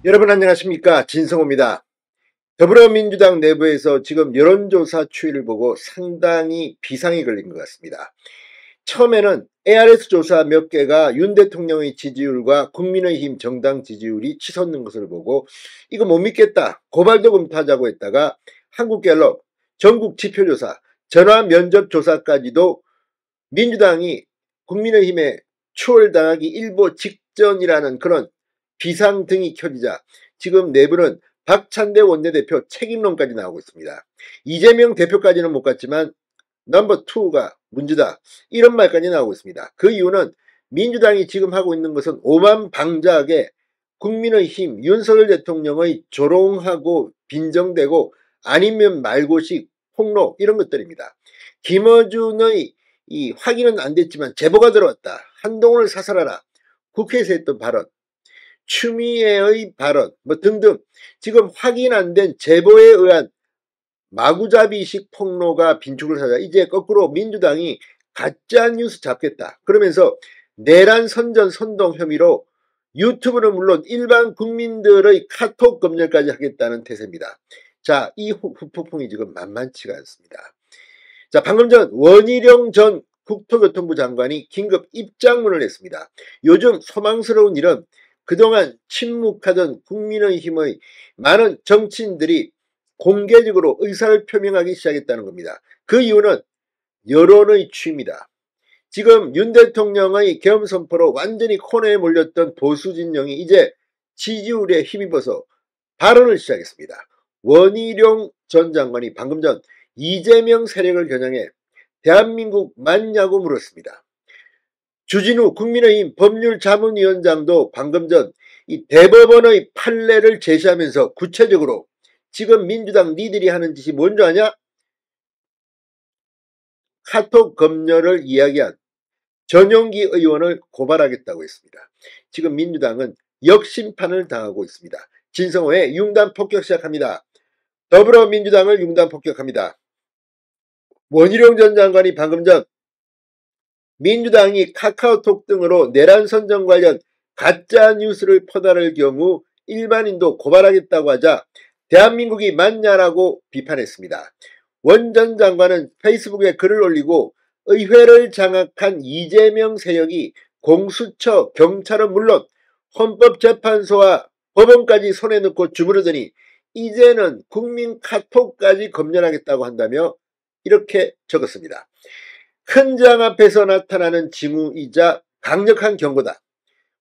여러분 안녕하십니까, 진성호입니다. 더불어민주당 내부에서 지금 여론조사 추이를 보고 상당히 비상이 걸린 것 같습니다. 처음에는 ARS 조사 몇 개가 윤 대통령의 지지율과 국민의힘 정당 지지율이 치솟는 것을 보고 이거 못 믿겠다, 고발도 검토하자고 했다가 한국갤럽 전국 지표조사 전화 면접 조사까지도 민주당이 국민의힘에 추월당하기 일보 직전이라는 그런 비상등이 켜지자 지금 내부는 박찬대 원내대표 책임론까지 나오고 있습니다. 이재명 대표까지는 못 갔지만 넘버 2가 문제다, 이런 말까지 나오고 있습니다. 그 이유는 민주당이 지금 하고 있는 것은 오만방자하게 국민의힘 윤석열 대통령의 조롱하고 빈정대고 아니면 말고식 폭로 이런 것들입니다. 김어준의 이 확인은 안 됐지만 제보가 들어왔다, 한동훈을 사살하라, 국회에서 했던 발언, 추미애의 발언 등등 지금 확인 안 된 제보에 의한 마구잡이식 폭로가 빈축을 하자 이제 거꾸로 민주당이 가짜뉴스 잡겠다 그러면서 내란 선전 선동 혐의로 유튜브는 물론 일반 국민들의 카톡 검열까지 하겠다는 태세입니다. 자, 이 후폭풍이 지금 만만치가 않습니다. 자, 방금 전 원희룡 전 국토교통부 장관이 긴급 입장문을 냈습니다. 요즘 소망스러운 일은 그동안 침묵하던 국민의힘의 많은 정치인들이 공개적으로 의사를 표명하기 시작했다는 겁니다. 그 이유는 여론의 추이입니다. 지금 윤 대통령의 계엄 선포로 완전히 코너에 몰렸던 보수 진영이 이제 지지율에 힘입어서 발언을 시작했습니다. 원희룡 전 장관이 방금 전 이재명 세력을 겨냥해 대한민국 맞냐고 물었습니다. 주진우 국민의힘 법률자문위원장도 방금 전 이 대법원의 판례를 제시하면서 구체적으로 지금 민주당 니들이 하는 짓이 뭔지 아냐? 카톡 검열을 이야기한 전용기 의원을 고발하겠다고 했습니다. 지금 민주당은 역심판을 당하고 있습니다. 진성호의 융단 폭격 시작합니다. 더불어민주당을 융단 폭격합니다. 원희룡 전 장관이 방금 전 민주당이 카카오톡 등으로 내란 선전 관련 가짜 뉴스를 퍼다를 경우 일반인도 고발하겠다고 하자 대한민국이 맞냐라고 비판했습니다. 원 전 장관은 페이스북에 글을 올리고 의회를 장악한 이재명 세력이 공수처, 경찰은 물론 헌법재판소와 법원까지 손에 넣고 주무르더니 이제는 국민 카톡까지 검열하겠다고 한다며 이렇게 적었습니다. 큰 장 앞에서 나타나는 징후이자 강력한 경고다.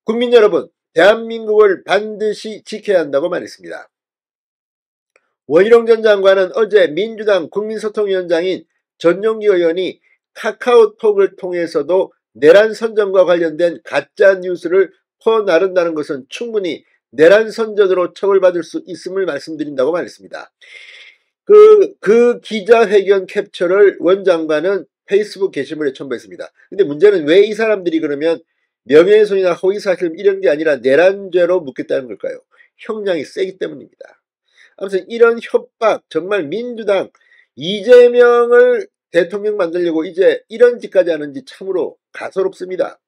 국민 여러분, 대한민국을 반드시 지켜야 한다고 말했습니다. 원희룡 전 장관은 어제 민주당 국민소통위원장인 전용기 의원이 카카오톡을 통해서도 내란 선전과 관련된 가짜 뉴스를 퍼나른다는 것은 충분히 내란 선전으로 처벌받을 수 있음을 말씀드린다고 말했습니다. 그 기자회견 캡처를 원 장관은 페이스북 게시물에 첨부했습니다. 근데 문제는 왜 이 사람들이 그러면 명예훼손이나 허위사실 이런 게 아니라 내란죄로 묻겠다는 걸까요? 형량이 세기 때문입니다. 아무튼 이런 협박, 정말 민주당 이재명을 대통령 만들려고 이제 이런 짓까지 하는지 참으로 가소롭습니다.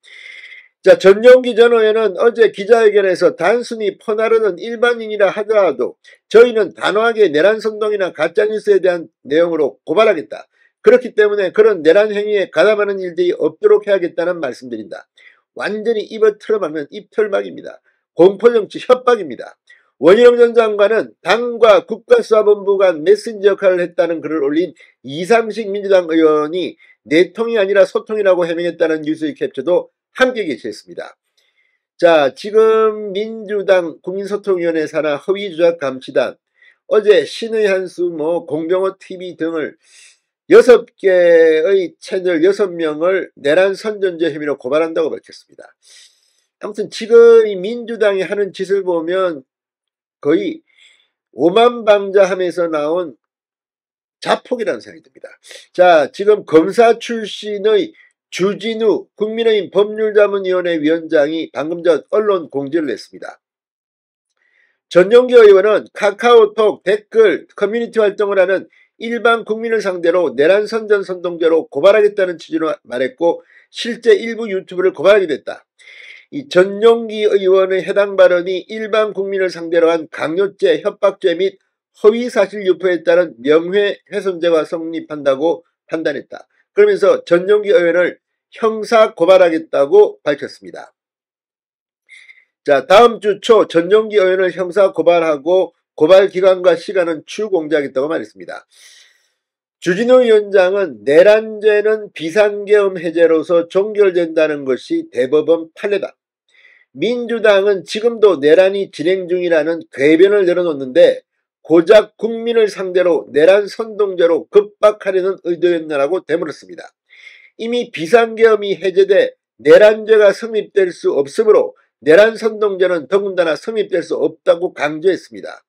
자, 전용기 전 의원은 어제 기자회견에서 단순히 퍼나르는 일반인이라 하더라도 저희는 단호하게 내란 선동이나 가짜뉴스에 대한 내용으로 고발하겠다. 그렇기 때문에 그런 내란 행위에 가담하는 일들이 없도록 해야겠다는 말씀드린다. 완전히 입을 틀어막는 입털막입니다. 공포정치 협박입니다. 원희룡 전 장관은 당과 국가수사본부 간 메신저 역할을 했다는 글을 올린 이상식 민주당 의원이 내통이 아니라 소통이라고 해명했다는 뉴스의 캡처도 함께 게시했습니다. 자, 지금 민주당 국민소통위원회 산하 허위조작감시단 어제 신의 한수 공병호TV 등을 6개의 채널 6명을 내란 선전죄 혐의로 고발한다고 밝혔습니다. 아무튼 지금 이 민주당이 하는 짓을 보면 거의 오만방자함에서 나온 자폭이라는 생각이 듭니다. 자, 지금 검사 출신의 주진우 국민의힘 법률자문위원회 위원장이 방금 전 언론 공지를 냈습니다. 전용기 의원은 카카오톡 댓글 커뮤니티 활동을 하는 일반 국민을 상대로 내란 선전 선동죄로 고발하겠다는 취지로 말했고 실제 일부 유튜브를 고발하게 됐다. 이 전용기 의원의 해당 발언이 일반 국민을 상대로 한 강요죄, 협박죄 및 허위사실 유포에 따른 명예훼손죄가 성립한다고 판단했다. 그러면서 전용기 의원을 형사 고발하겠다고 밝혔습니다. 자, 다음 주 초 전용기 의원을 형사 고발하고 고발 기간과 시간은 추후 공지하겠다고 말했습니다. 주진우 위원장은 내란죄는 비상계엄 해제로서 종결된다는 것이 대법원 판례다. 민주당은 지금도 내란이 진행 중이라는 궤변을 내려놓는데 고작 국민을 상대로 내란 선동죄로 급박하려는 의도였나라고 되물었습니다. 이미 비상계엄이 해제돼 내란죄가 성립될 수 없으므로 내란 선동죄는 더군다나 성립될 수 없다고 강조했습니다.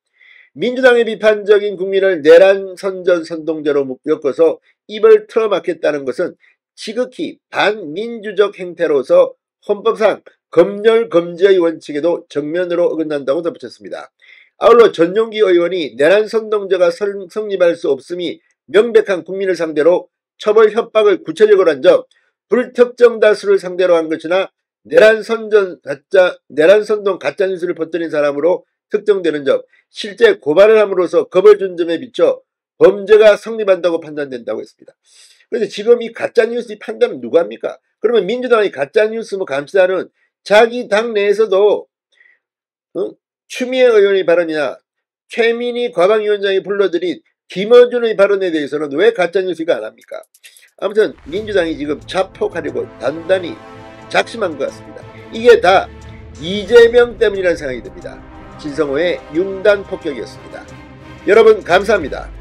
민주당의 비판적인 국민을 내란 선전 선동죄로 엮어서 입을 틀어막겠다는 것은 지극히 반민주적 행태로서 헌법상 검열 금지의 원칙에도 정면으로 어긋난다고 덧붙였습니다. 아울러 전용기 의원이 내란 선동죄가 성립할 수 없음이 명백한 국민을 상대로 처벌 협박을 구체적으로 한 점, 불특정 다수를 상대로 한 것이나 내란 선동 가짜뉴스를 퍼뜨린 사람으로 특정되는 점, 실제 고발을 함으로써 겁을 준 점에 비춰 범죄가 성립한다고 판단된다고 했습니다. 그런데 지금 이 가짜뉴스 판단은 누가 합니까? 그러면 민주당이 가짜뉴스 감시다는 자기 당 내에서도 추미애 의원의 발언이나 최민희 과방위원장이 불러들인 김어준의 발언에 대해서는 왜 가짜뉴스가 안 합니까? 아무튼 민주당이 지금 자폭하려고 단단히 작심한 것 같습니다. 이게 다 이재명 때문이라는 생각이 듭니다. 진성호의 융단 폭격이었습니다. 여러분 감사합니다.